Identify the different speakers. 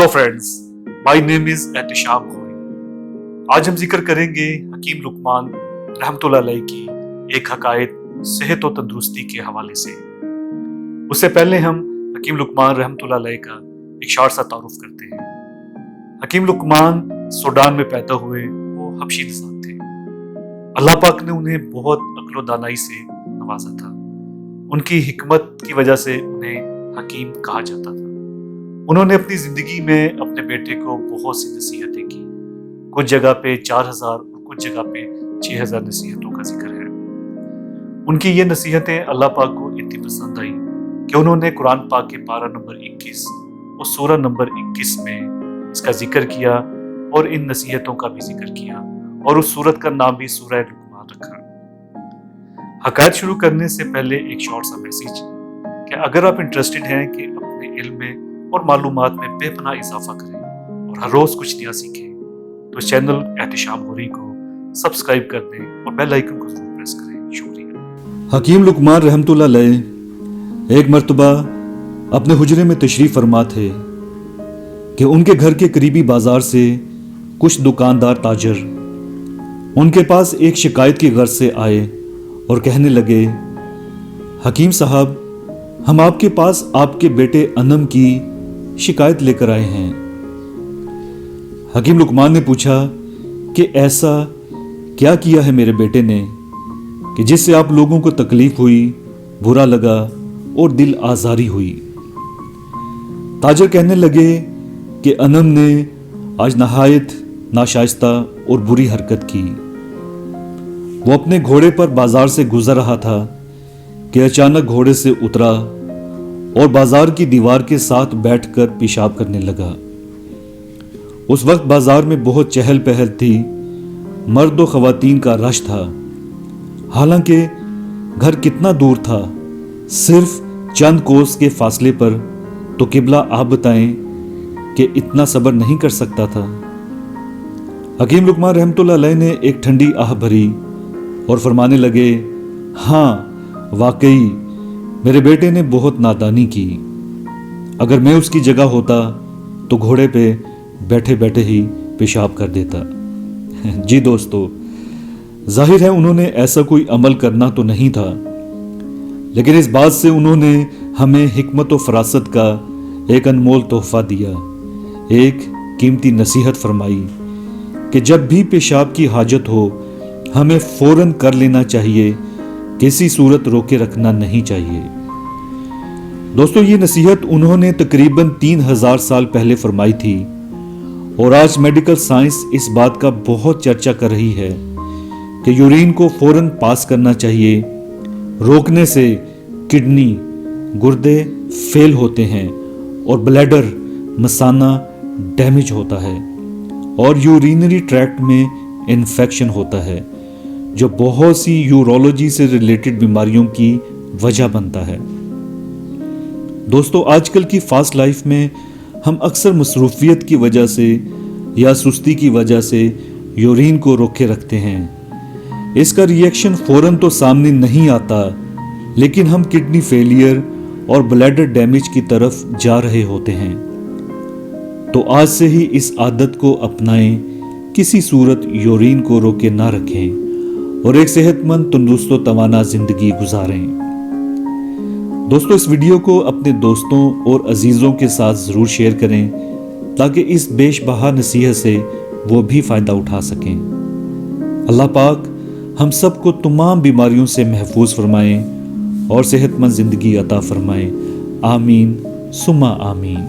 Speaker 1: Hello friends, my name is Ehtisham Khori. आज हम जिक्र करेंगे हकीम लुकमान रहमतुल्लाह अलैह की एक हकायत सेहत और तंदुरुस्ती के हवाले से। उससे पहले हम हकीम लुकमान रहमतुल्लाह अलैह का एक शॉर्ट सा तारुफ करते हैं। हकीम लुकमान सूडान में पैदा हुए, वो हबशी निज़ाम थे। अल्लाह पाक ने उन्हें बहुत अक्ल दानाई से नवाजा था। उनकी हिकमत की वजह से उन्हें हकीम कहा जाता था। उन्होंने अपनी जिंदगी में अपने बेटे को बहुत सी नसीहतें की। कुछ जगह पे 4000 और कुछ जगह पे 6000 नसीहतों का जिक्र है। उनकी ये नसीहतें अल्लाह पाक को इतनी पसंद आई कि उन्होंने कुरान पाक के पारा नंबर 21 और सूरह नंबर 21 में इसका जिक्र किया और इन नसीहतों का भी जिक्र किया और उस सूरत का नाम भी सूरह लुकमान रखा। हकायत शुरू करने से पहले एक शॉर्ट सा मैसेज कि अगर आप इंटरेस्टेड हैं कि अपने इल्म में और मालूमात में बेपनाह इजाफा करें और हर रोज कुछ नया सीखें, तो इस चैनल एहतिशाम खोरी को सब्सक्राइब कर दें और बेल आइकन को जरूर प्रेस करें। शुक्रिया।
Speaker 2: हकीम लुकमान रहमतुल्लाह अलैह एक मर्तबा अपने हुजरे में तशरीफ फरमा थे कि उनके घर के करीबी बाजार से कुछ दुकानदार ताजर उनके पास एक शिकायत की गर्ज से आए और कहने लगे, हकीम साहब, हम आपके पास आपके बेटे अनम की शिकायत लेकर आए हैं। हकीम लुकमान ने पूछा कि ऐसा क्या किया है मेरे बेटे ने कि जिससे आप लोगों को तकलीफ हुई, बुरा लगा और दिल आजारी हुई। ताजर कहने लगे कि अनम ने आज नहायत नाशाइस्ता और बुरी हरकत की। वो अपने घोड़े पर बाजार से गुजर रहा था कि अचानक घोड़े से उतरा और बाजार की दीवार के साथ बैठकर पेशाब करने लगा। उस वक्त बाजार में बहुत चहल पहल थी, मर्द और खवातीन का रश था। हालांकि घर कितना दूर था, सिर्फ चंद कोस के फासले पर। तो किबला आप बताएं कि इतना सब्र नहीं कर सकता था। हकीम लुकमान रहमतुल्लाह अलैह ने एक ठंडी आह भरी और फरमाने लगे, हाँ वाकई मेरे बेटे ने बहुत नादानी की। अगर मैं उसकी जगह होता तो घोड़े पे बैठे बैठे ही पेशाब कर देता। जी दोस्तों, जाहिर है उन्होंने ऐसा कोई अमल करना तो नहीं था, लेकिन इस बात से उन्होंने हमें हिकमत और फरासत का एक अनमोल तोहफा दिया। एक कीमती नसीहत फरमाई कि जब भी पेशाब की हाजत हो हमें फौरन कर लेना चाहिए, किसी सूरत रोके रखना नहीं चाहिए। दोस्तों, ये नसीहत उन्होंने तकरीबन 3000 साल पहले फरमाई थी और आज मेडिकल साइंस इस बात का बहुत चर्चा कर रही है कि यूरिन को फौरन पास करना चाहिए। रोकने से किडनी, गुर्दे फेल होते हैं और ब्लैडर, मसाना डैमेज होता है और यूरिनरी ट्रैक्ट में इन्फेक्शन होता है, जो बहुत सी यूरोलॉजी से रिलेटेड बीमारियों की वजह बनता है। दोस्तों, आजकल की फास्ट लाइफ में हम अक्सर मसरूफियत की वजह से या सुस्ती की वजह से यूरिन को रोके रखते हैं। इसका रिएक्शन फौरन तो सामने नहीं आता, लेकिन हम किडनी फेलियर और ब्लैडर डैमेज की तरफ जा रहे होते हैं। तो आज से ही इस आदत को अपनाएं, किसी सूरत यूरिन को रोके ना रखें और एक सेहतमंद, तंदुरुस्त और तवाना जिंदगी गुजारें। दोस्तों, इस वीडियो को अपने दोस्तों और अजीजों के साथ जरूर शेयर करें ताकि इस बेशबहा नसीहत से वो भी फायदा उठा सकें। अल्लाह पाक हम सबको तमाम बीमारियों से महफूज फरमाएं और सेहतमंद जिंदगी अता फरमाएं। आमीन सुम्मा आमीन।